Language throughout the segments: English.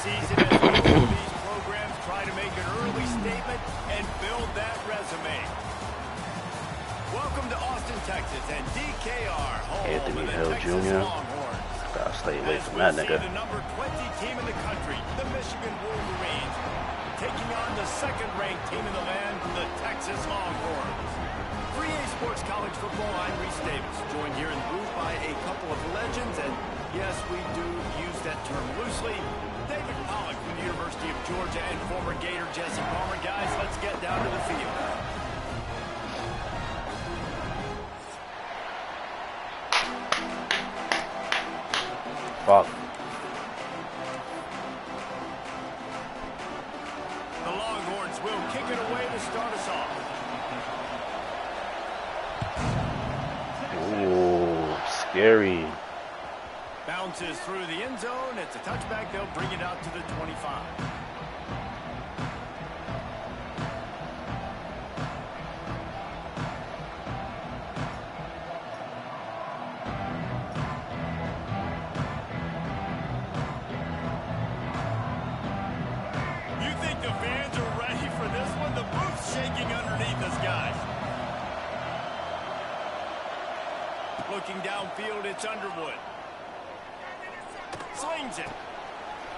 season as both of these programs try to make an early statement and build that resume. Welcome to Austin, Texas, and DKR, home of the Texas Longhorns. Gotta stay away from that nigga. The number 20 team in the country, the Michigan Wolverines, taking on the second-ranked team in the land, the Texas Longhorns. For EA Sports College Football, I'm Reese Davis, joined here in the booth by a couple of legends, and yes, we do use that term loosely. David Pollock from the University of Georgia and former Gator Jesse Palmer. Guys, let's get down to the field. Fuck. The Longhorns will kick it away to start us off. Ooh, scary. Bounces through the end zone. It's a touchback. They'll bring it out to the 25. You think the fans are ready for this one? The booth's shaking underneath us, guys. Looking downfield, it's Underwood. Slings it.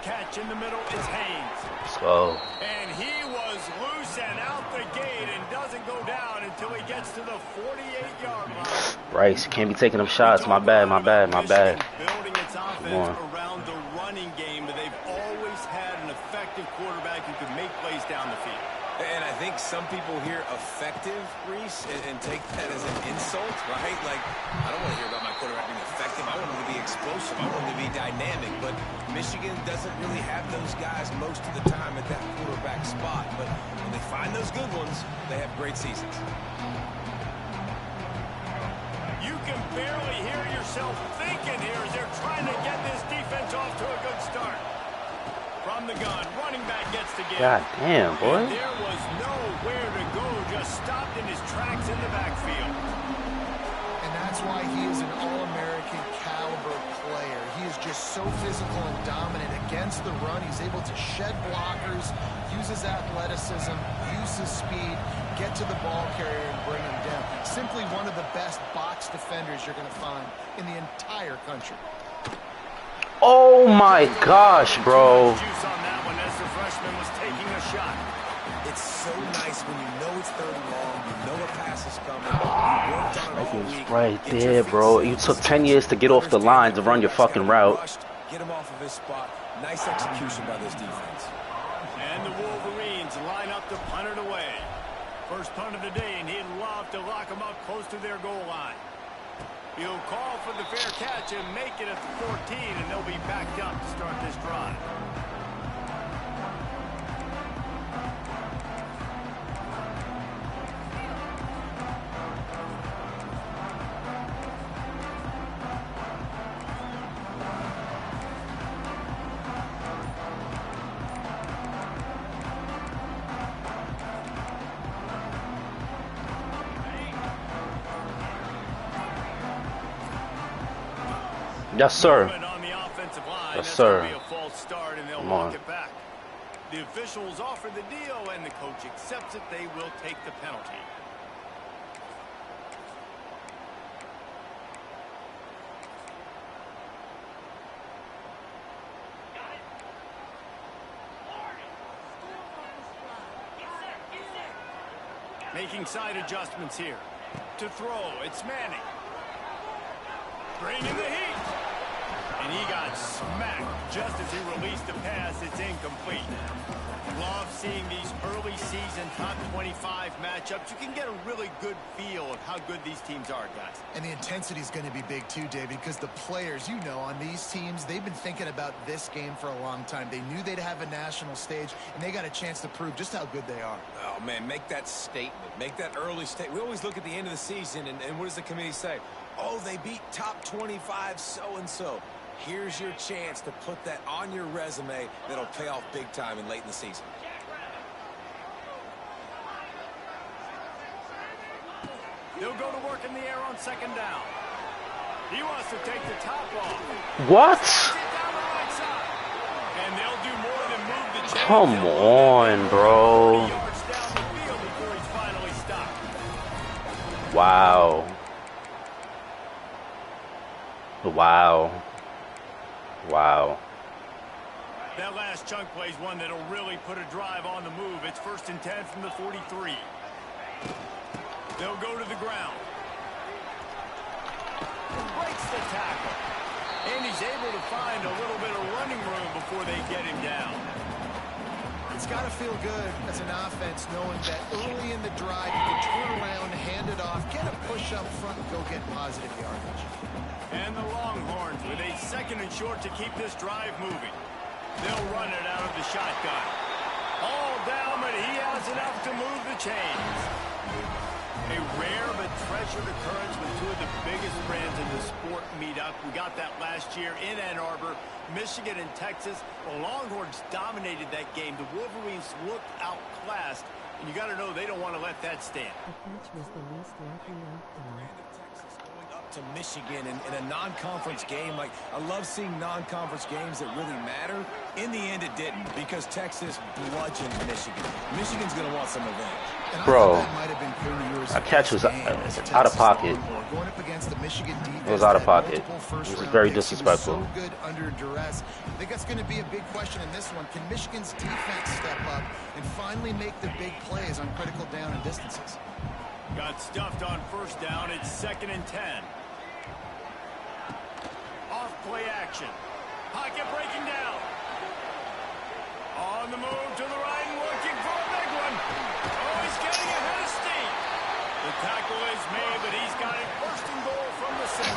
Catch in the middle is Haynes. Let's go. And he was loose and out the gate and doesn't go down until he gets to the 48-yard line. Rice, you can't be taking them shots. My bad, my bad, my bad. Building its offense around the running game, but they've always had an effective quarterback who can make plays down the field. And I think some people hear effective, Reese, and take that as an insult, right? Like, I don't want to hear about my quarterback being effective. I want him to be explosive. I want him to be dynamic. But Michigan doesn't really have those guys most of the time at that quarterback spot. But when they find those good ones, they have great seasons. You can barely hear yourself thinking here as they're trying to get this defense off to a good start. From the gun, running back gets the game. God damn, boy. And there was nowhere to go, just stopped in his tracks in the backfield. And that's why he is an All-American caliber player. He is just so physical and dominant against the run. He's able to shed blockers, use his athleticism, use his speed, get to the ball carrier and bring him down. Simply one of the best box defenders you're going to find in the entire country. Oh my gosh, bro. Juice on that one as the freshman was taking a shot. It's so nice when you know it's third and long, you know a pass is coming. You worked on it all week. Right there, bro. You took 10 years to get off the line to run your fucking route. Get him off of his spot. Nice execution by this defense. And the Wolverines line up to punt it away. First punt of the day, and he'd love to lock them up close to their goal line. He'll call for the fair catch and make it at the 14, and they'll be backed up to start this drive. Yes, sir. Yes, sir. Come on. The officials offer the deal, and the coach accepts it. They will take the penalty. Making side adjustments here. To throw, it's Manning. Bringing the heat. And he got smacked just as he released the pass. It's incomplete. Love seeing these early season top 25 matchups. You can get a really good feel of how good these teams are, guys. And the intensity is going to be big too, David, because the players, you know, on these teams, they've been thinking about this game for a long time. They knew they'd have a national stage, and they got a chance to prove just how good they are. Oh, man, make that statement. Make that early statement. We always look at the end of the season, and what does the committee say? Oh, they beat top 25 so-and-so. Here's your chance to put that on your resume that'll pay off big time and late in the season. They'll go to work in the air on second down. He wants to take the top off. What? And they'll do more than move the chains. Come on, bro. Wow. Wow. Wow. That last chunk play is one that'll really put a drive on the move. It's 1st and 10 from the 43. They'll go to the ground. Breaks the tackle. And he's able to find a little bit of running room before they get him down. It's got to feel good as an offense knowing that early in the drive you can turn around, hand it off, get a push up front, and go get positive yardage. And the Longhorns with a 2nd and short to keep this drive moving. They'll run it out of the shotgun. All down, but he has enough to move the chains. A rare but treasured occurrence when two of the biggest brands in the sport meet up. We got that last year in Ann Arbor, Michigan and Texas. The Longhorns dominated that game. The Wolverines looked outclassed, and you got to know they don't want to let that stand. To Michigan in a non-conference game. Like, I love seeing non-conference games that really matter. In the end, it didn't, because Texas bludgeoned Michigan. Michigan's going to want some revenge. Bro, that catch was out of pocket. Going up against the Michigan defense, it was out of pocket. It was very disrespectful. So good under duress. I think that's going to be a big question in this one. Can Michigan's defense step up and finally make the big plays on critical down and distances? Got stuffed on 1st down. It's 2nd and 10. Off play action. Pocket breaking down. On the move to the right and looking for a big one. Oh, he's getting ahead of steam. The tackle is made, but he's got it 1st and goal from the 6.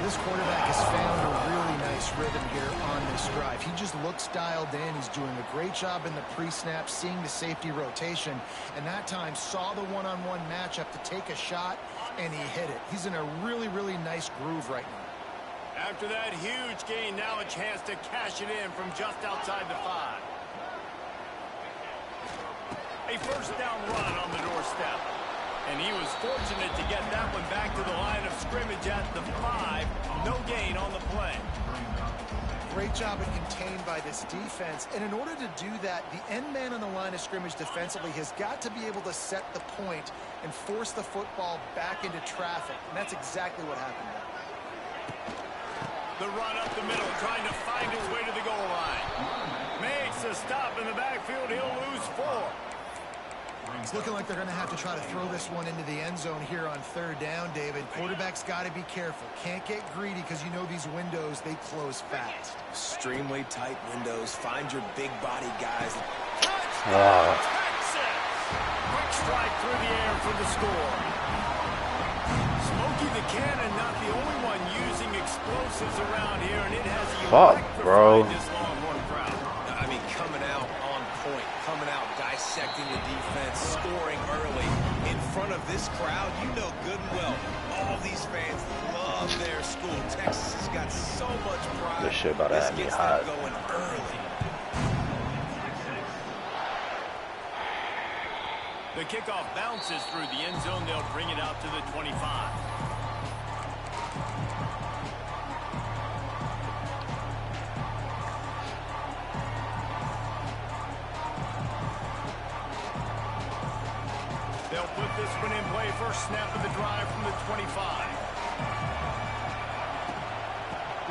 This quarterback has found a really nice rhythm here on this drive. He just looks dialed in. He's doing a great job in the pre-snap, seeing the safety rotation, and that time saw the one-on-one matchup to take a shot, and he hit it. He's in a really, really nice groove right now. After that huge gain, now a chance to cash it in from just outside the 5. A 1st down run on the doorstep. And he was fortunate to get that one back to the line of scrimmage at the 5. No gain on the play. Great job of contained by this defense. And in order to do that, the end man on the line of scrimmage defensively has got to be able to set the point and force the football back into traffic. And that's exactly what happened there. The run up the middle, trying to find his way to the goal line. Makes a stop in the backfield. He'll lose 4. It's looking like they're going to have to try to throw this one into the end zone here on 3rd down, David. Quarterback's got to be careful. Can't get greedy because you know these windows, they close fast. Extremely tight windows. Find your big body guys. Touchdown, Texas! Quick strike through the air for the score. Smokey the Cannon, not the only one using explosives around here, and it has bro. this Longhorn crowd. I mean, coming out on point, coming out dissecting the defense, scoring early in front of this crowd. You know good and well, all these fans love their school. Texas has got so much pride. This shit about to have me hot. Going early. The kickoff bounces through the end zone. They'll bring it out to the 25. They'll put this one in play. 1st snap of the drive from the 25.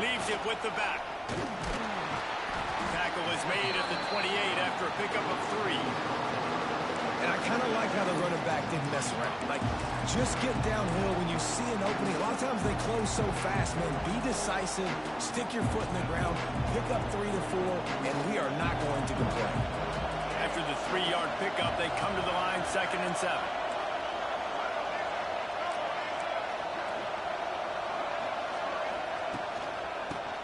Leaves it with the back. Tackle is made at the 28 after a pickup of 3. And I kind of like how the running back didn't mess around. Like, just get downhill when you see an opening. A lot of times they close so fast, man. Be decisive, stick your foot in the ground, pick up 3 to 4, and we are not going to complain. After the 3-yard pickup, they come to the line 2nd and 7.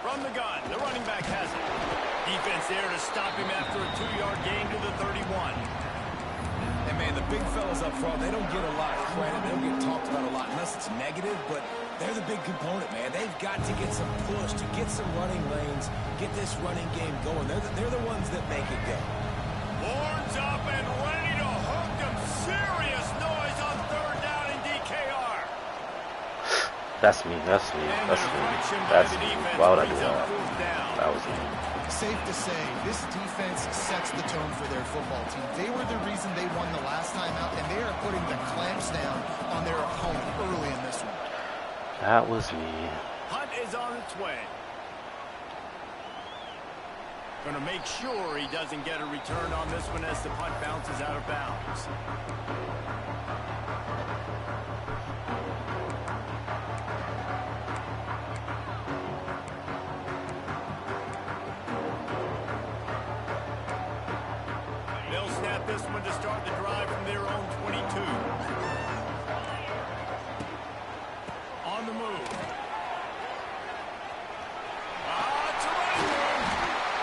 From the gun, the running back has it. Defense there to stop him after a 2-yard gain to the 31. And, man, the big fellas up front, they don't get a lot of credit. They don't get talked about a lot unless it's negative, but they're the big component, man. They've got to get some push, to get some running lanes, get this running game going. They're the ones that make it go. Horns up and ready to hook them. Serious noise on 3rd down in DKR. That's me. That's me. That's me. That's me. Why would I do that? That was me. Safe to say, this defense sets the tone for their football team. They were the reason they won the last time out, and they are putting the clamps down on their opponent early in this one. That was me. Hunt is on its way. Going to make sure he doesn't get a return on this one as the punt bounces out of bounds. They'll snap this one to start the drive from their own 22. On the move. It's a running move.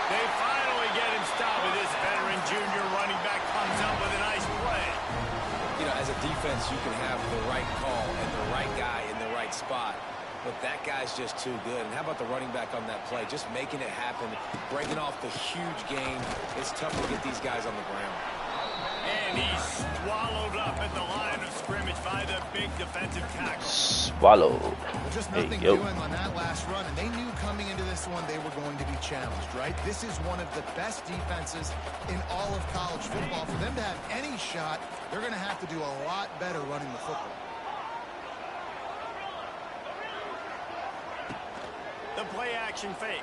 They finally get him stopped with this veteran junior running back comes up with a nice play. You know, as a defense, you can have the right call and the right guy in the right spot. But that guy's just too good. And how about the running back on that play? Just making it happen, breaking off the huge gain. It's tough to get these guys on the ground. And he's swallowed up at the line of scrimmage by the big defensive tackle. Swallowed. Well, just nothing doing on that last run, and they knew coming into this one they were going to be challenged, right? This is one of the best defenses in all of college football. For them to have any shot, they're going to have to do a lot better running the football. The play action fake.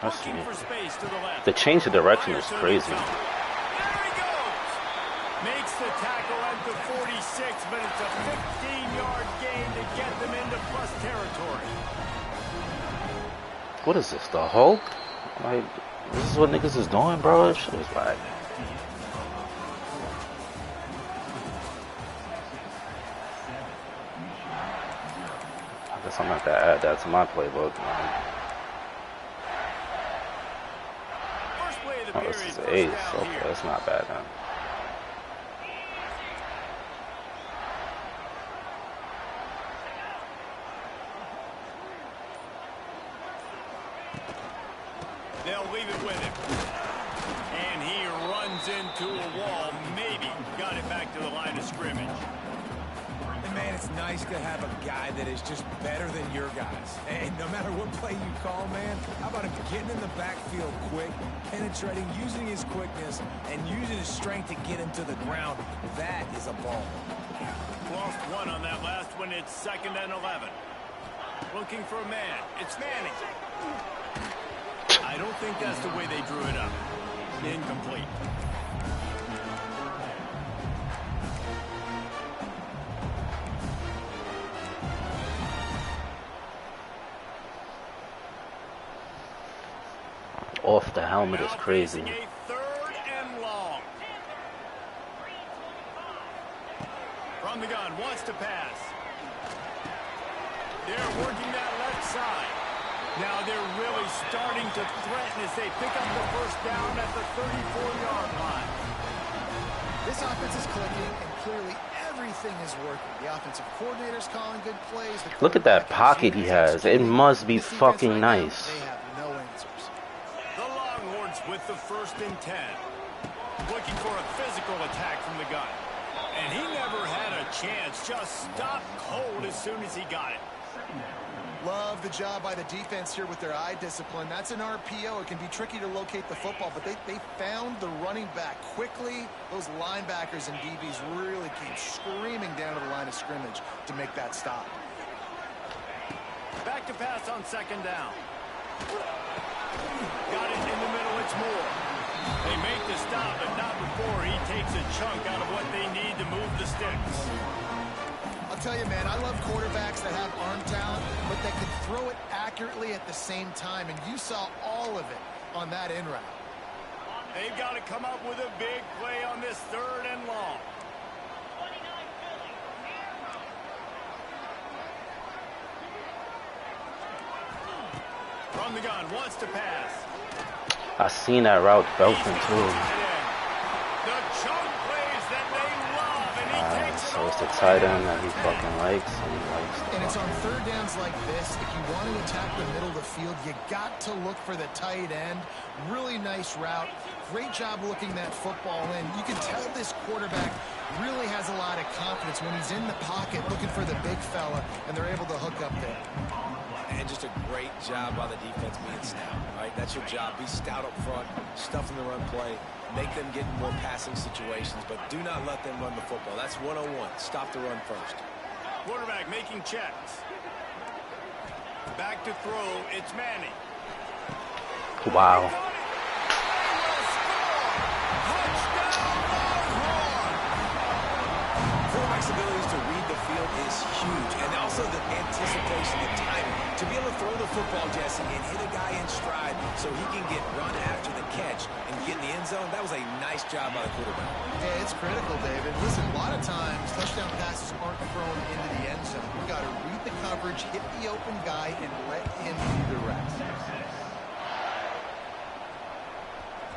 Looking for space to the left. The change of direction is crazy. There he goes. Makes the tackle at the 46, but it's a 15-yard gain to get them into plus territory. What is this? The Hulk? Like, this is what niggas is doing, bro? This shit is like. I guess I'm not gonna add that to my playbook, man. First play of the Oh, period, this is first ace. down Okay, here. that's not bad then. They'll leave it with him. And he runs into a wall. Maybe got it back to the line of scrimmage. And man, it's nice to have a guy that is just better than your guys. And no matter what play you call, man, how about him getting in the backfield quick, penetrating, using his quickness, and using his strength to get him to the ground. That is a ball. Lost one on that last one. It's 2nd and 11. Looking for a man. It's Manning. I don't think that's the way they drew it up. Incomplete. Off the helmet is crazy. A 3rd and long. From the gun, wants to pass. They're working that left side. Now they're really starting to threaten as they pick up the first down at the 34-yard line. This offense is clicking, and clearly everything is working. The offensive coordinator's calling good plays. Look at that pocket he has. It must be fucking nice. They have no answers. The Longhorns with the 1st and 10. Looking for a physical attack from the gun. And he never had a chance. Just stopped cold as soon as he got it. Love the job by the defense here with their eye discipline. That's an RPO. It can be tricky to locate the football, but they found the running back quickly. Those linebackers and DBs really came screaming down to the line of scrimmage to make that stop. Back to pass on 2nd down. Got it in the middle. It's Moore. They make the stop, but not before he takes a chunk out of what they need to move the sticks. I'll tell you, man, I love quarterbacks that have arm talent, but that can throw it accurately at the same time, and you saw all of it on that in route. They've got to come up with a big play on this 3rd and long. From the gun, wants to pass. I seen that route Belton too. The chunk plays that they love, and he takes it So it's the all tight the way. end that he fucking likes, and he likes And it's on the 3rd downs like this. If you want to attack the middle of the field, you got to look for the tight end. Really nice route. Great job looking that football in. You can tell this quarterback really has a lot of confidence when he's in the pocket looking for the big fella, and they're able to hook up there. And just a great job by the defense being stout, right? That's your job. Be stout up front, stuff in the run play, make them get in more passing situations, but do not let them run the football. That's 101. Stop the run first. Quarterback making checks. Back to throw. It's Manning. Wow. Quarterback's abilities to read the field is huge, and also the anticipation, the timing. To be able to throw the football, Jesse, and hit a guy in stride so he can get run after the catch and get in the end zone, that was a nice job by the quarterback. Yeah, it's critical, David. Listen, a lot of times touchdown passes aren't thrown into the end zone. You've got to read the coverage, hit the open guy, and let him do the rest.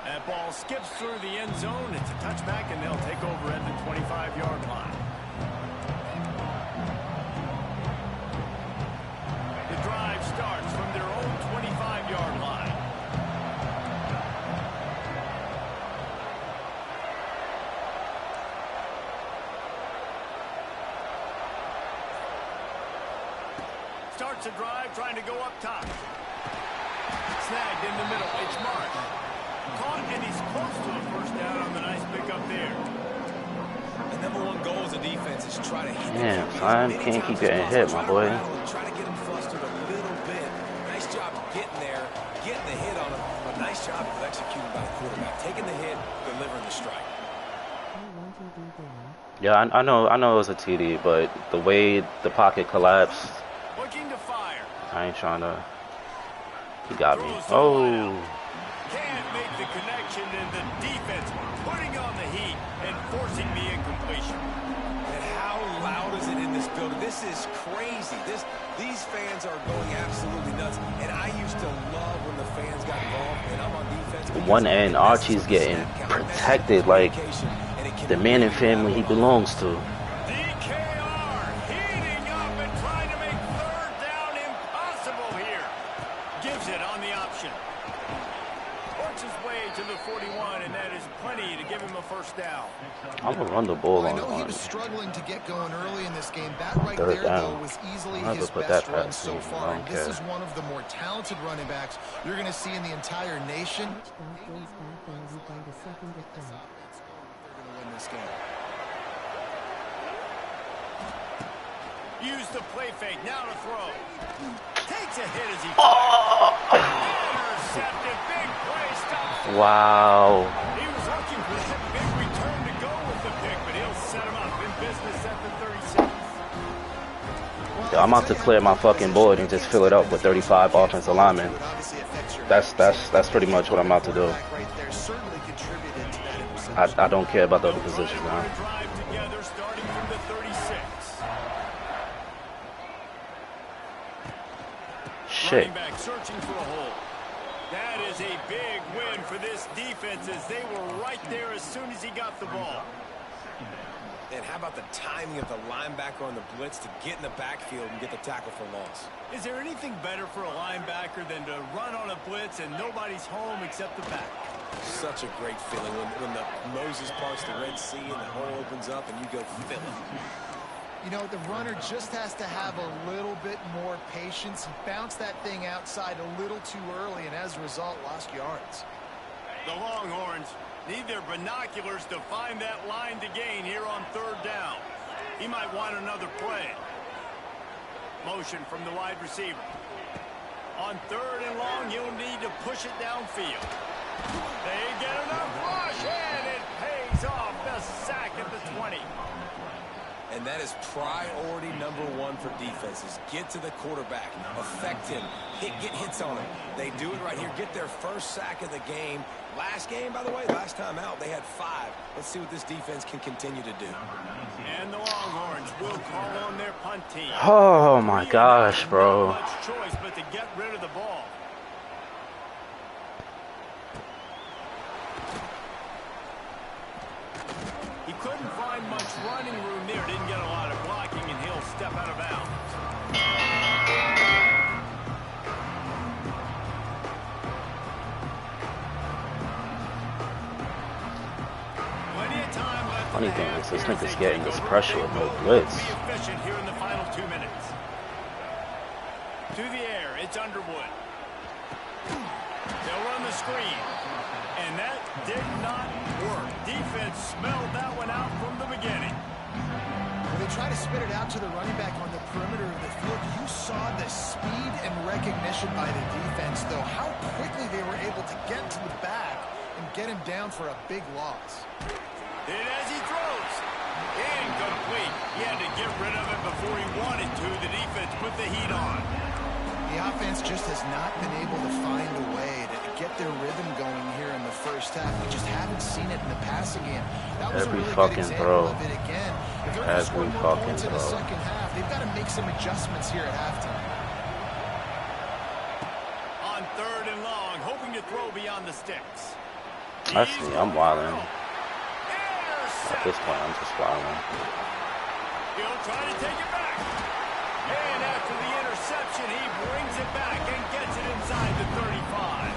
That ball skips through the end zone. It's a touchback, and they'll take over at the 25-yard line. The drive starts from their own 25-yard line. Starts a drive, trying to go up top. Snagged in the middle. It's Marsh. Caught, and he's close to a first down on the nice pickup there. The number one goal as a defense is try to hit Damn, son, can't keep getting hit, my boy. Try to get him flustered a little bit. Nice job getting there, getting the hit on him, but nice job of executing by the quarterback. Taking the hit, delivering the strike. Yeah, I know it was a TD, but the way the pocket collapsed, Looking to fire. I ain't trying to. He got me. Oh. Can't make the connection, and the defense putting on the heat and forcing the incompletion. And how loud is it in this building? This is crazy. These fans are going absolutely nuts. And I used to love when the fans got involved, and I'm on defense. One end, Archie's getting protected like the Manning family he belongs to. DKR heating up and trying to make third down impossible here. Gives it on the option. Works his way to the 41, and that is plenty to give him a first down. I'm gonna run the ball I know he on was struggling to get going early in this game. That right third there, down. though, was easily I'll his just put best that run pass so in. I far. don't And this care. is one of the more talented running backs you're going to see in the entire nation. Use the play fake, now to throw. Takes a hit as he intercepted. Big play, stop. Wow. He was looking for a big return to go with the pick, but he'll set him up in business at the 36. Yo, I'm about to clear my fucking board and just fill it up with 35 offensive linemen. That's pretty much what I'm about to do. I don't care about the other positions now. Drive together, starting from the 36. Shit. Running back searching for a hole. That is a big win for this defense, as they were right there as soon as he got the ball. And how about the timing of the linebacker on the blitz to get in the backfield and get the tackle for loss? Is there anything better for a linebacker than to run on a blitz and nobody's home except the back? Such a great feeling when the Moses parts the Red Sea and the hole opens up and you go fill it. You know, the runner just has to have a little bit more patience. He bounced that thing outside a little too early, and as a result, lost yards. The Longhorns need their binoculars to find that line to gain here on third down. He might want another play. Motion from the wide receiver. On third and long, you'll need to push it downfield. They get enough rush, and it pays off. The sack at the 20. And that is priority number one for defenses. Get to the quarterback, affect him, get hits on him. They do it right here. Get their first sack of the game. Last game, by the way, last time out, they had 5. Let's see what this defense can continue to do. And the Longhorns will call on their punt team. Oh my gosh, bro. Not much choice but to get rid of the ball. He couldn't find much running room there. Didn't get a lot of blocking, and he'll step out of bounds. Funny anything is this nigga's getting this pressure with no blitz. Be efficient here in the final 2 minutes. To the air, it's Underwood. They'll run the screen. And that did not work. Defense smelled that one out from the beginning. When they try to spit it out to the running back on the perimeter of the field, you saw the speed and recognition by the defense, though, how quickly they were able to get to the back and get him down for a big loss. And as he throws, incomplete. He had to get rid of it before he wanted to. The defense put the heat on. The offense just has not been able to find a way to get their rhythm going here in the first half. We just haven't seen it in the passing game. That was Every a really fucking good example throw. of it again. If they're going to score Every more fucking points in the throw. second half, they've got to make some adjustments here at halftime. On 3rd and long, hoping to throw beyond the sticks. That's me. I'm wilding. Intercept. At this point, I'm just wilding. He'll try to take it back. And after the interception, he brings it back and gets it inside the 35.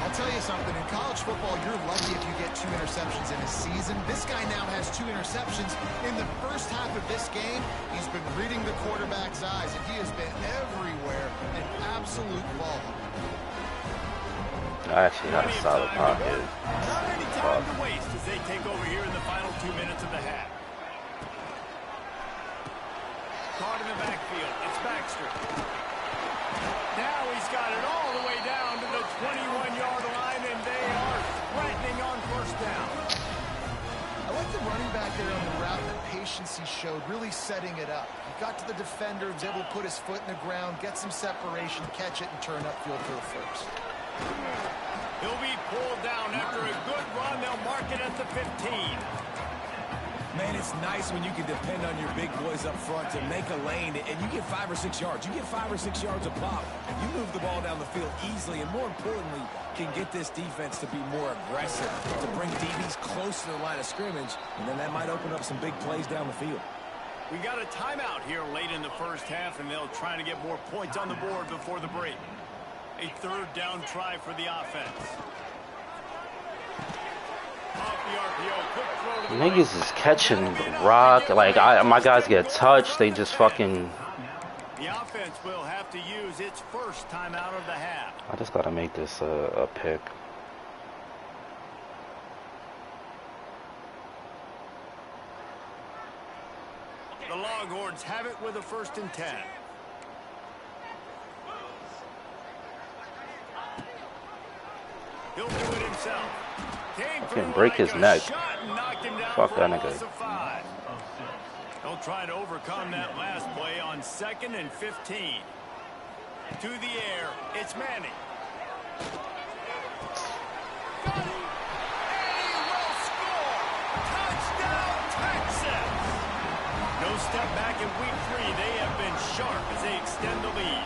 I'll tell you something. In college football, you're lucky if you get 2 interceptions in a season. This guy now has 2 interceptions. In the first half of this game, he's been reading the quarterback's eyes, and he has been everywhere, an absolute ball. I actually had a solid pocket. Not any time to waste as they take over here in the final 2 minutes of the half. Caught in the backfield. It's Baxter. Now he's got it all the way down to the 21-yard line, and they are threatening on 1st down. I like the running back there on the route, the patience he showed, really setting it up. He got to the defender, was able to put his foot in the ground, get some separation, catch it, and turn upfield for a first. He'll be pulled down after a good run. They'll mark it at the 15. Man, it's nice when you can depend on your big boys up front to make a lane, and you get 5 or 6 yards. You get 5 or 6 yards a pop. You move the ball down the field easily, and more importantly, can get this defense to be more aggressive, to bring DBs close to the line of scrimmage, and then that might open up some big plays down the field. We got a timeout here late in the first half, and they'll try to get more points on the board before the break. A 3rd down try for the offense. Off the RPO, quick throw to the right. Niggas is catching the rock. Like, my guys get touched. They just fucking... The offense will have to use its first timeout of the half. I just gotta make this a pick. The Longhorns have it with a 1st and 10. He'll do it himself. Came through Can break his neck. shot and knocked him down Fuck for a that loss nigga. of 5. They'll try to overcome that last play on 2nd and 15. To the air, it's Manning. Got it. And he will score. Touchdown, Texas. No step back in week 3. They have been sharp as they extend the lead.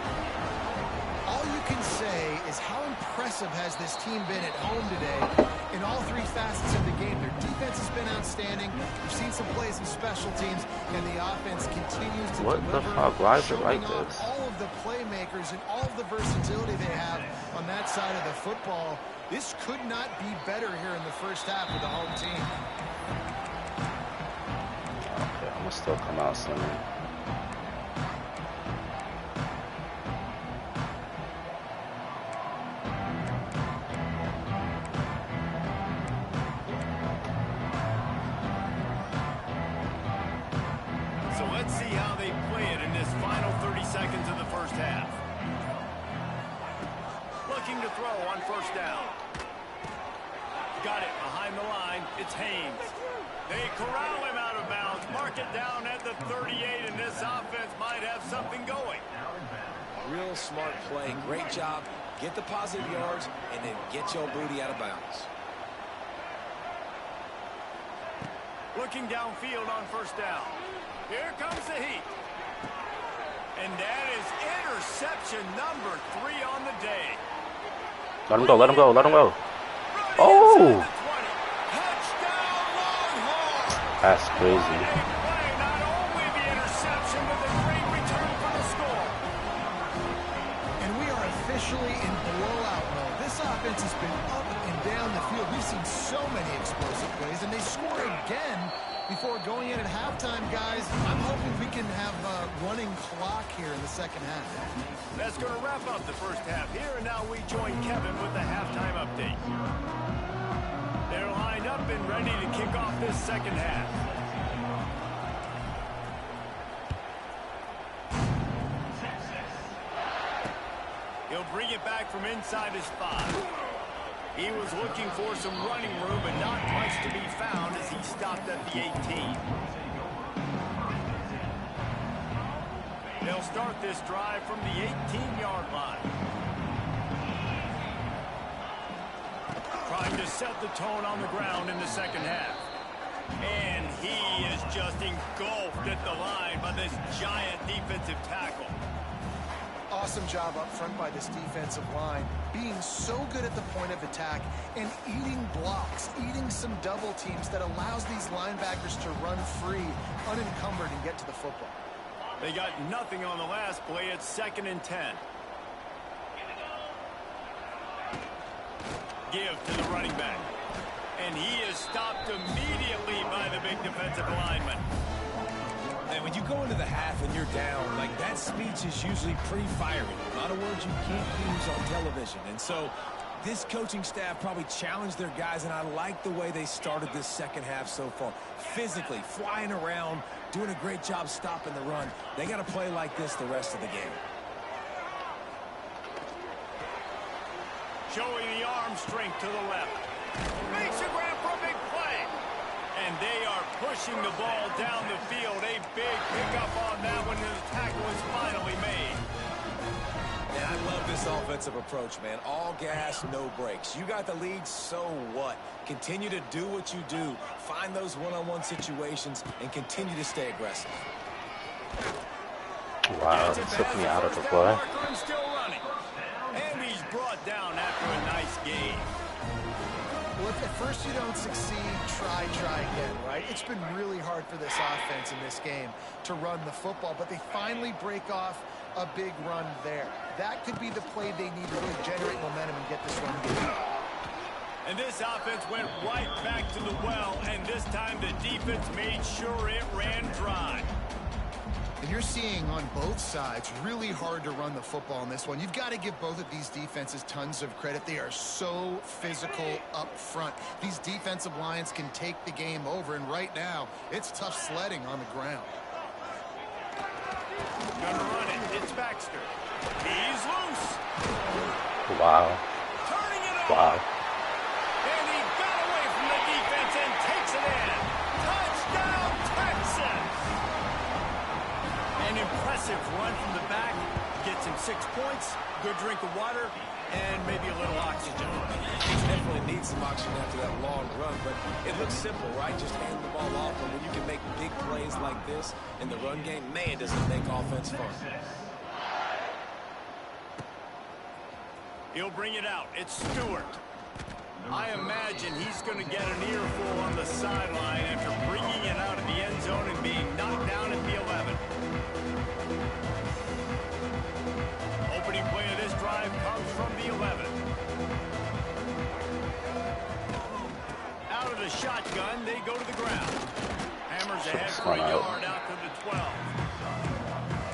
All you can say is how impressive has this team been at home today in all 3 facets of the game. Their defense has been outstanding. We've seen some plays in special teams, and the offense continues to What deliver. the fuck? Why is it like showing off this? all of the playmakers and all of the versatility they have on that side of the football. This could not be better here in the first half with the home team. Okay, I'm gonna still come out swimming. So let's see how they play it in this final 30 seconds of the first half. Looking to throw on 1st down. Got it behind the line. It's Haynes. They corral him out of bounds. Mark it down at the 38, and this offense might have something going. Real smart play. Great job. Get the positive yards, and then get your booty out of bounds. Looking downfield on 1st down. Here comes the heat. And that is interception number 3 on the day. Let him go, let him go, let him go. Right Oh! inside the 20. Touchdown, Longhorns! That's crazy. Big play, not only the interception, but the great return for the score. And we are officially in blowout mode. This This offense has been up and down the field. We've seen so many explosive plays, and they score again before going in at halftime, guys. I'm hoping we can have a running clock here in the second half. That's going to wrap up the first half here, and now we join Kevin with the halftime update. They're lined up and ready to kick off this second half. He'll bring it back from inside his 5. He was looking for some running room, but not much to be found as he stopped at the 18. They'll start this drive from the 18-yard line. Trying to set the tone on the ground in the second half. And he is just engulfed at the line by this giant defensive tackle. Awesome job up front by this defensive line, being so good at the point of attack and eating blocks, eating some double teams that allows these linebackers to run free, unencumbered, and get to the football. They got nothing on the last play. It's 2nd and 10. Give to the running back. And he is stopped immediately by the big defensive lineman. And when you go into the half and you're down, like, that speech is usually pretty fiery. A lot of words you can't use on television. And so this coaching staff probably challenged their guys, and I like the way they started this second half so far. Physically, flying around, doing a great job stopping the run. They got to play like this the rest of the game. Showing the arm strength to the left. Makes a grab for a big play. And they are pushing the ball down the field. A big pickup on that one, and the tackle is finally made. And I love this offensive approach, man. All gas, no brakes. You got the lead, so what? Continue to do what you do. Find those one-on-one situations and continue to stay aggressive. Wow, it took me out of the play. Still running. And he's brought down after a nice game. Well, if at first you don't succeed, try again, right? It's been really hard for this offense in this game to run the football, but they finally break off a big run there. That could be the play they need to really generate momentum and get this run going. And this offense went right back to the well, and this time the defense made sure it ran dry. And you're seeing on both sides really hard to run the football in this one. You've got to give both of these defenses tons of credit. They are so physical up front. These defensive lines can take the game over, and right now it's tough sledding on the ground. Gonna run it. It's Baxter. He's loose. Wow. Turning it Wow. over. And he got away from the defense and takes it in. Touchdown, Texas. An impressive run from the back. Gets him 6 points, good drink of water, and maybe a little oxygen. He definitely needs some oxygen after that long run, but it looks simple, right? Just hand the ball off, and when you can make big plays like this in the run game, man, does it make offense fun. He'll bring it out. It's Stewart. I imagine he's going to get an earful on the sideline after bringing it out of the end zone and being knocked down at the 11. Opening play of this drive comes from the 11. Out of the shotgun, they go to the ground. Hammers ahead for a yard out to the 12.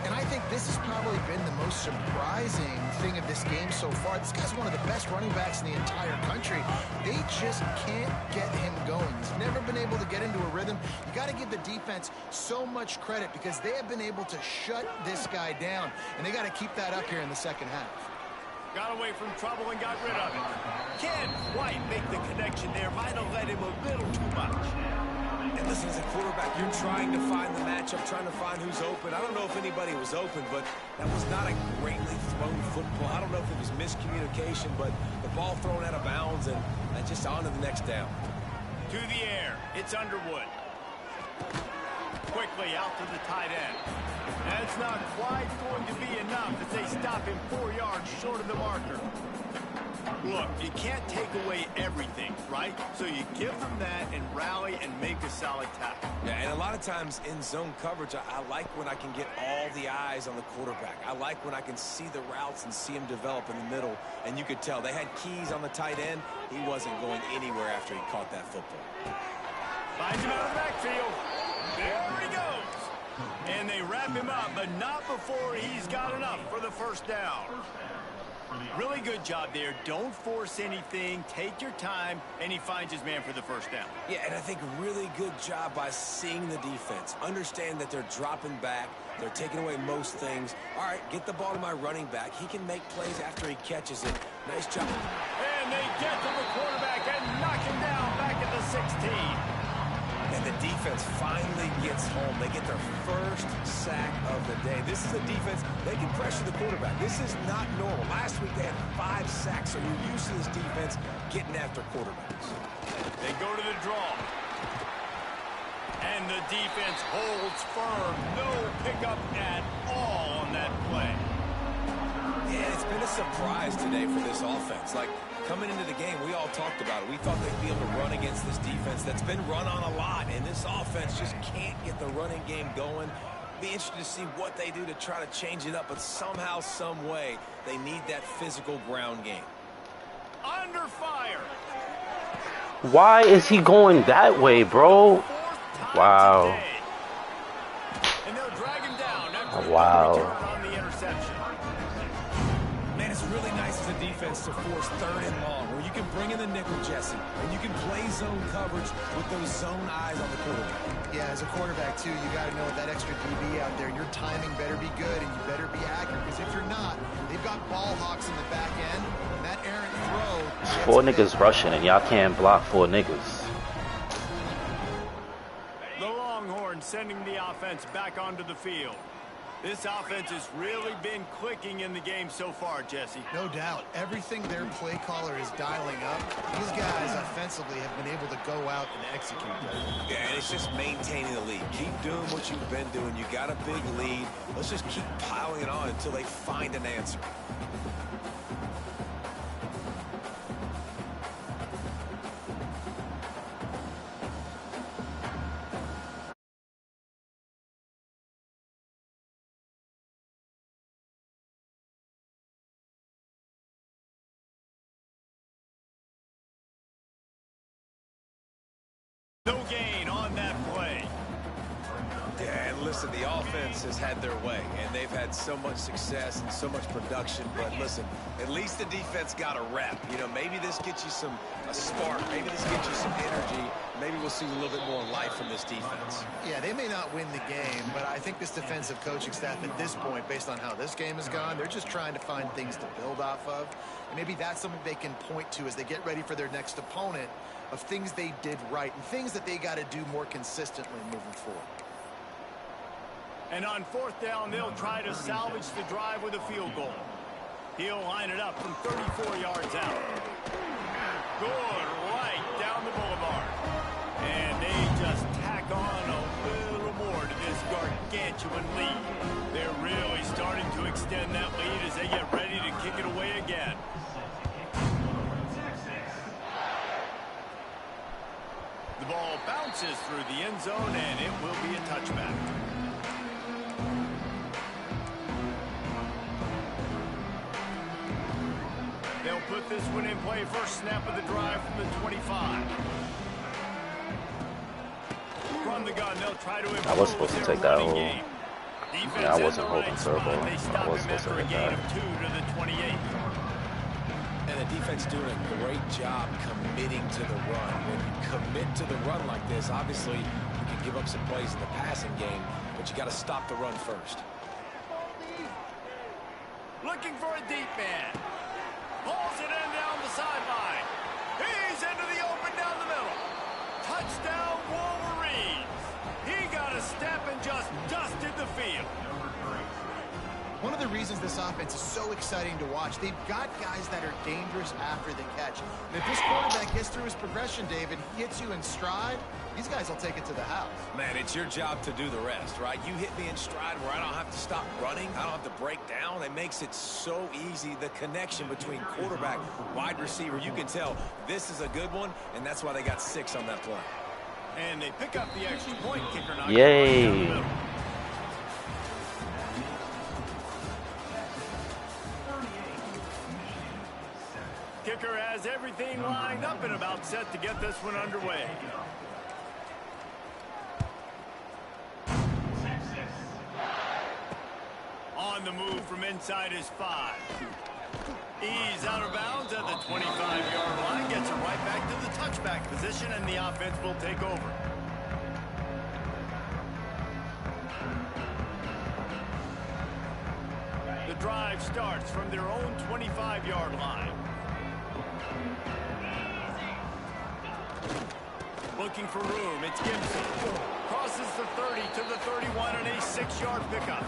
And I think this has probably been the most surprising thing of this game so far. This guy's one of the best running backs in the entire country. They just can't get him going. He's never been able to get into a rhythm. You got to give the defense so much credit because they have been able to shut this guy down, and they got to keep that up here in the second half. Got away from trouble and got rid of it. Can't quite make the connection there. Might have let him a little too much. And listen, as a quarterback, you're trying to find the matchup, trying to find who's open. I don't know if anybody was open, but that was not a greatly thrown football. I don't know if it was miscommunication, but the ball thrown out of bounds, and just on to the next down. To the air. It's Underwood. Quickly out to the tight end. That's not quite going to be enough as they stop him 4 yards short of the marker. Look, you can't take away everything, right? So you give them that and rally and make a solid tackle. Yeah, and a lot of times in zone coverage, I like when I can get all the eyes on the quarterback. I like when I can see the routes and see him develop in the middle. And you could tell they had keys on the tight end. He wasn't going anywhere after he caught that football. Finds him out of the backfield. There he goes. And they wrap him up, but not before he's got enough for the first down. Really good job there. Don't force anything. Take your time, and he finds his man for the first down. Yeah, and I think really good job by seeing the defense. Understand that they're dropping back. They're taking away most things. All right, get the ball to my running back. He can make plays after he catches it. Nice job. And they get to the quarterback and knock him down back at the 16. And the defense finally gets home. They get their first sack of the day. This is a defense, they can pressure the quarterback. This is not normal. Last week they had 5 sacks, so you're used to this defense getting after quarterbacks. They go to the draw. And the defense holds firm. No pickup at all on that play. Yeah, it's been a surprise today for this offense. Like, coming into the game, we all talked about it. We thought they'd be able to run against this defense that's been run on a lot, and this offense just can't get the running game going. Be interested to see what they do to try to change it up, but somehow, some way, they need that physical ground game. Under fire. Why is he going that way, bro? Wow. And they'll drag him down. Oh, wow. On the interception. Man, it's really nice as a defense to force 3rd and long, where you can bring in the nickel, Jesse, and you can play zone coverage with those zone eyes on the quarterback. Yeah, as a quarterback, too, you got to know with that extra DB out there, your timing better be good and you better be accurate, because if you're not, they've got ball hawks in the back end, and that errant throw... 4 niggas rushing, and y'all can't block 4 niggas. The Longhorns sending the offense back onto the field. This offense has really been clicking in the game so far, Jesse. No doubt. Everything their play caller is dialing up, these guys offensively have been able to go out and execute that. Yeah, and it's just maintaining the lead. Keep doing what you've been doing. You got a big lead. Let's just keep piling it on until they find an answer. No gain on that play. Yeah, and listen, the offense has had their way, and they've had so much success and so much production. But listen, at least the defense got a rep. You know, maybe this gets you a spark. Maybe this gets you some energy. Maybe we'll see a little bit more life from this defense. Yeah, they may not win the game, but I think this defensive coaching staff at this point, based on how this game has gone, they're just trying to find things to build off of. And maybe that's something they can point to as they get ready for their next opponent, of things they did right and things that they got to do more consistently moving forward. And on 4th down, they'll try to salvage the drive with a field goal. He'll line it up from 34 yards out. Good, right down the boulevard. And they just tack on a little more to this gargantuan lead. They're really starting to extend that lead as they get ready to kick it away again. The ball bounces through the end zone, and it will be a touchback. They'll put this one in play. First snap of the drive from the 25. From the gun, they'll try to improve. I was supposed to take that hold. Yeah, I wasn't holding turbo. I was supposed to take that. 2 to the 28. And the defense doing a great job committing to the run. When you commit to the run like this, obviously you can give up some plays in the passing game, but you got to stop the run first. Looking for a deep man. Pulls it in down the sideline. He's into the open down the middle. Touchdown, Wolverines. He got a step and just dusted the field. One of of the reasons this offense is so exciting to watch. They've got guys that are dangerous after the catch. And if this quarterback gets through his progression, David, he hits you in stride, these guys will take it to the house. Man, it's your job to do the rest, right? You hit me in stride where I don't have to stop running. I don't have to break down. It makes it so easy. The connection between quarterback, wide receiver, you can tell this is a good one, and that's why they got 6 on that play. And they pick up the extra point. Kicker knocks Yay. it right down the middle. Kicker has everything lined up and about set to get this one underway. On the move from inside his 5. He's out of bounds at the 25-yard line. Gets it right back to the touchback position, and the offense will take over. The drive starts from their own 25-yard line. Looking for room. It's Gibson. Crosses the 30 to the 31 and a 6-yard pickup.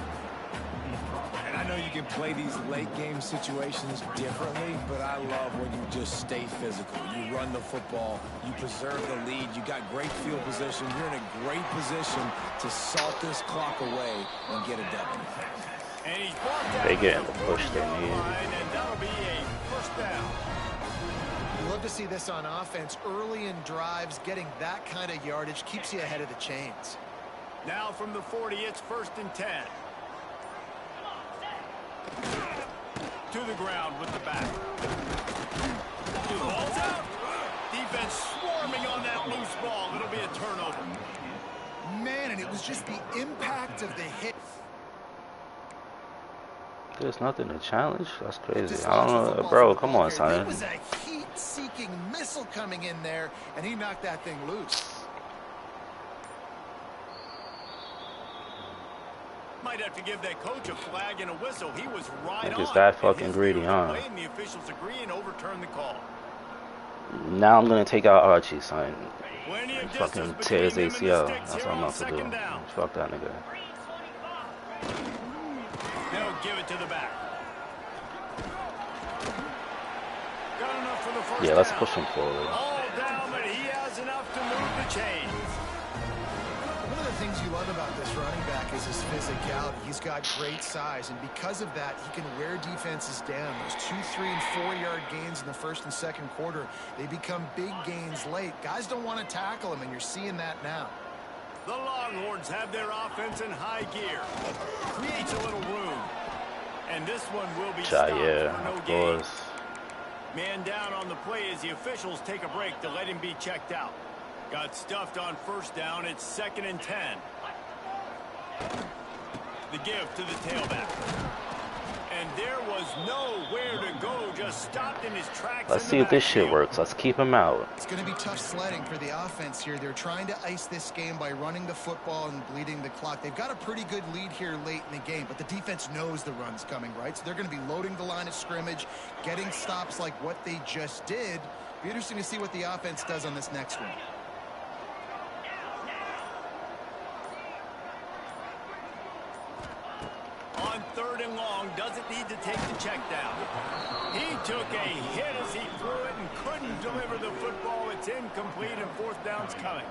And I know you can play these late-game situations differently, but I love when you just stay physical. You run the football. You preserve the lead. You got great field position. You're in a great position to salt this clock away and get a W. And he's brought down They get the push they need. and that'll be a first down. You love to see this on offense. Early in drives, getting that kind of yardage keeps you ahead of the chains. Now from the 40, it's 1st and 10. To the ground with the back. Ball's out. Defense swarming on that loose ball. It'll be a turnover. Man, and it was just the impact of the hit. There's nothing to challenge. That's crazy. I don't know, bro. Come on, son. It was a heat-seeking missile coming in there, and he knocked that thing loose. Might have to give that coach a flag and a whistle. He was right on. It's that fucking greedy, huh? And the officials agree and overturn the call. Now I'm gonna take out Archie, son. Plenty of Fucking distance tear his between him and the ACL. sticks That's here what I'm on about to do. second down. Fuck that nigga. They'll give it to the back. Got enough for the first Yeah, let's down. push him forward. All down, but he has enough to move the chains. One of the things you love about this running back is his physicality. He's got great size, and because of that, he can wear defenses down. Those 2, 3, and 4-yard gains in the first and second quarter, they become big gains late. Guys don't want to tackle him, and you're seeing that now. The Longhorns have their offense in high gear. Creates a little room. And this one will be stopped Yeah, for no of gain. course. Man down on the play as the officials take a break to let him be checked out. Got stuffed on first down. It's 2nd and 10. The give to the tailback. And there was nowhere to go. Just stopped in his tracks. Let's see if this shit works. Let's keep him out. It's going to be tough sledding for the offense here. They're trying to ice this game by running the football and bleeding the clock. They've got a pretty good lead here late in the game, but the defense knows the run's coming, right? So they're going to be loading the line of scrimmage, getting stops like what they just did. Be interesting to see what the offense does on this next one. On 3rd and long, doesn't need to take the check down. He took a hit as he threw it and couldn't deliver the football. It's incomplete and 4th down's coming.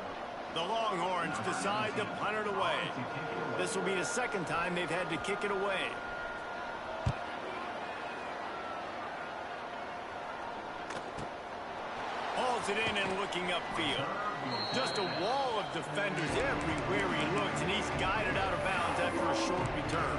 The Longhorns decide to punt it away. This will be the 2nd time they've had to kick it away. Hauls it in and looking upfield. Just a wall of defenders everywhere he looks, and he's guided out of bounds after a short return.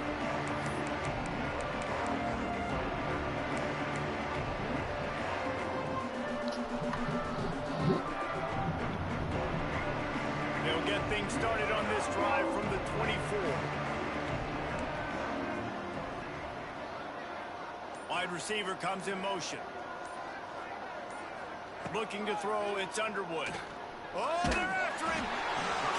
They'll get things started on this drive from the 24. Wide receiver comes in motion. Looking to throw, it's Underwood. Oh, they're after him.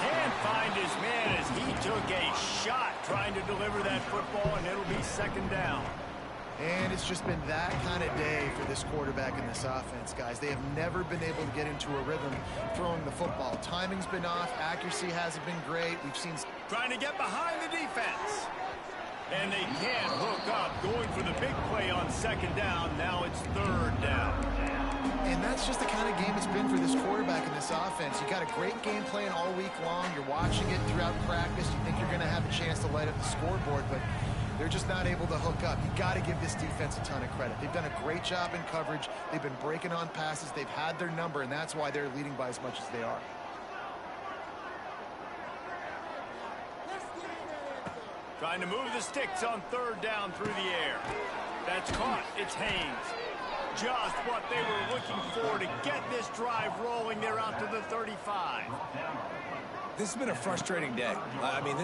Can't find his man as he took a shot trying to deliver that football, and it'll be 2nd down. And it's just been that kind of day for this quarterback and this offense, guys. They have never been able to get into a rhythm throwing the football. Timing's been off. Accuracy hasn't been great. We've seen... Trying to get behind the defense. And they can't hook up. Going for the big play on second down. Now it's third down. And that's just the kind of game it's been for this quarterback in this offense. You got a great game plan all week long. You're watching it throughout practice. You think you're going to have a chance to light up the scoreboard, but they're just not able to hook up. You got to give this defense a ton of credit. They've done a great job in coverage. They've been breaking on passes. They've had their number, and that's why they're leading by as much as they are. Trying to move the sticks on third down through the air. That's caught. It's Haynes. Just what they were looking for to get this drive rolling. They're out to the 35. This has been a frustrating day. I mean,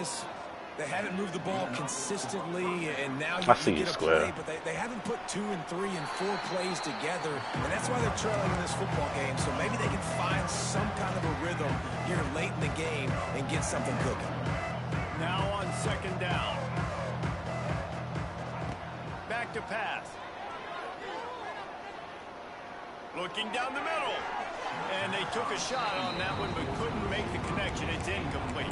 they haven't moved the ball consistently, and now you get a play, but they haven't put 2 and 3 and 4 plays together, and that's why they're trailing in this football game. So maybe they can find some kind of a rhythm here late in the game and get something cooking. Now on second down. Back to pass. Looking down the middle. And they took a shot on that one, but couldn't make the connection. It's incomplete.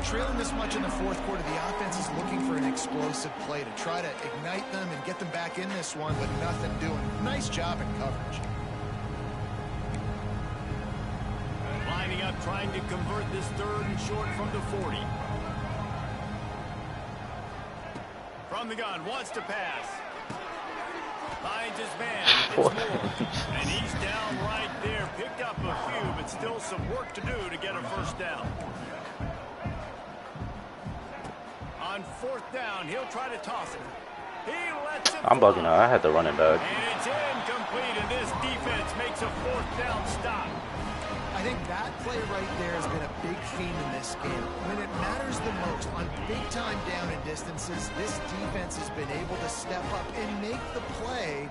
Trailing this much in the fourth quarter, the offense is looking for an explosive play to try to ignite them and get them back in this one, but nothing doing. Nice job in coverage. Lining up, trying to convert this third and short from the 40. From the gun, wants to pass. Finds his man. It's Moore. And he's down right there. Picked up a few, but still some work to do to get a first down. On fourth down, he'll try to toss it. He lets it I'm bugging out. I had to run it back. And it's incomplete, and this defense makes a fourth down stop. I think that play right there has been a big theme in this game. When it matters the most, on big-time down and distances, this defense has been able to step up and make the play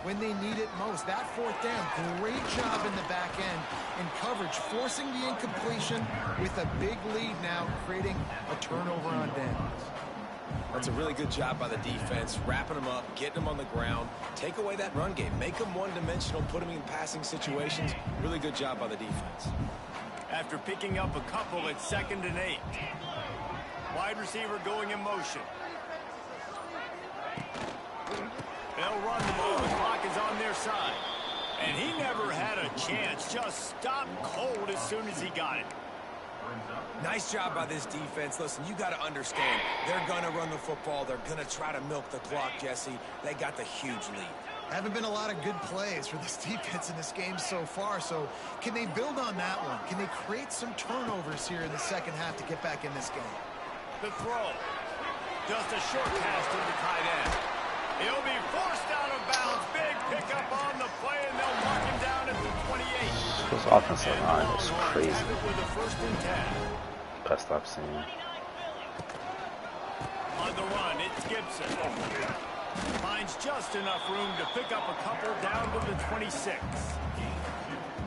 when they need it most. That fourth down, great job in the back end in coverage, forcing the incompletion with a big lead now, creating a turnover on downs. That's a really good job by the defense, wrapping them up, getting them on the ground, take away that run game, make them one-dimensional, put them in passing situations. Really good job by the defense. After picking up a couple, it's 2nd and 8. Wide receiver going in motion. They'll run the ball. The clock is on their side. And he never had a chance. Just stopped cold as soon as he got it. Nice job by this defense. Listen, you got to understand, they're going to run the football. They're going to try to milk the clock, Jesse. They got the huge lead. Haven't been a lot of good plays for this defense in this game so far, so can they build on that one? Can they create some turnovers here in the second half to get back in this game? The throw. Just a short pass to the tight end. He'll be forced out of bounds. Big pickup on the play, and they'll mark him down at the 28. This offensive line is crazy. With a 1st and 10. Best I've seen. On the run, it's Gibson. Finds just enough room to pick up a couple down to the 26.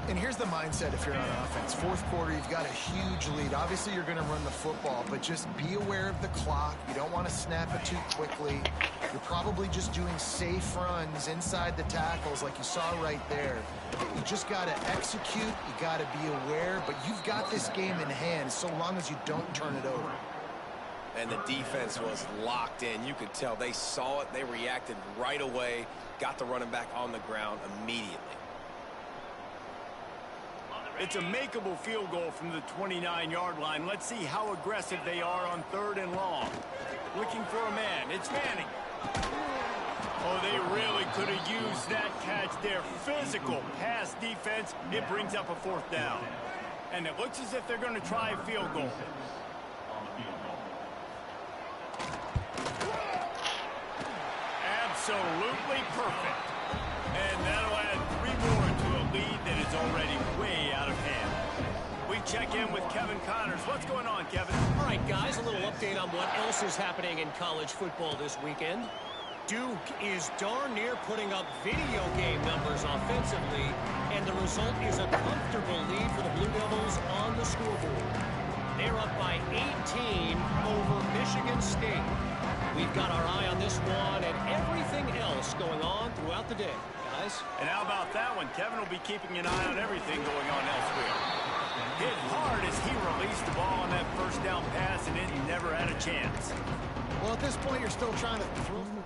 And here's the mindset if you're on offense. Fourth quarter, you've got a huge lead. Obviously, you're going to run the football, but just be aware of the clock. You don't want to snap it too quickly. You're probably just doing safe runs inside the tackles like you saw right there. You just got to execute. You got to be aware, but you've got this game in hand so long as you don't turn it over. And the defense was locked in. You could tell they saw it. They reacted right away. Got the running back on the ground immediately. It's a makeable field goal from the 29-yard line. Let's see how aggressive they are on 3rd and long. Looking for a man. It's Manning. Oh, they really could have used that catch there. Physical pass defense. It brings up a 4th down. And it looks as if they're going to try a field goal. Absolutely perfect. And that'll add 3 more to a lead that is already way out of hand. We check in with Kevin Connors. What's going on, Kevin? All right, guys, a little update on what else is happening in college football this weekend. Duke is darn near putting up video game numbers offensively, and the result is a comfortable lead for the Blue Devils on the scoreboard. They're up by 18 over Michigan State. We've got our eye on this one and everything else going on throughout the day, guys. And how about that one? Kevin will be keeping an eye on everything going on elsewhere. Hit hard as he released the ball on that 1st down pass, and it never had a chance. Well, at this point, you're still trying to throw down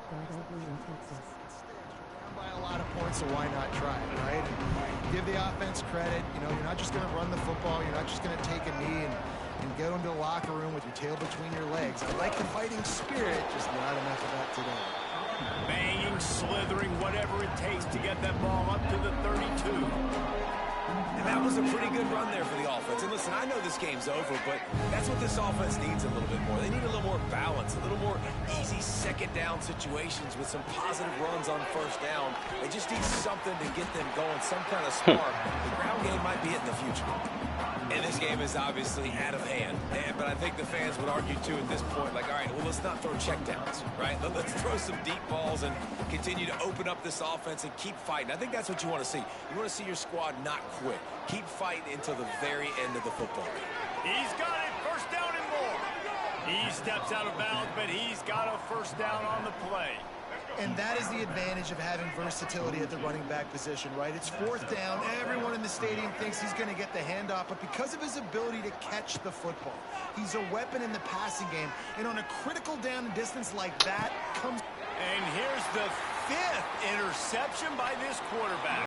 by a lot of points, so why not try it, right? And give the offense credit. You know, you're not just going to run the football. You're not just going to take a knee and go into the locker room with your tail between your legs. I like the fighting spirit, just not enough of that today. Banging, slithering, whatever it takes to get that ball up to the 32. And that was a pretty good run there for the offense. And listen, I know this game's over, but that's what this offense needs a little bit more. They need a little more balance, a little more easy second down situations with some positive runs on first down. They just need something to get them going, some kind of spark. The ground game might be it in the future. And this game is obviously out of hand. But I think the fans would argue, too, at this point, like, all right, well, let's not throw checkdowns, right? Let's throw some deep balls and continue to open up this offense and keep fighting. I think that's what you want to see. You want to see your squad not quit. Keep fighting until the very end of the football game. He's got it. First down and more. He steps out of bounds, but he's got a first down on the play. And that is the advantage of having versatility at the running back position, right? It's fourth down. Everyone in the stadium thinks he's going to get the handoff, but because of his ability to catch the football, he's a weapon in the passing game. And on a critical down and distance like that comes... And here's the 5th interception by this quarterback.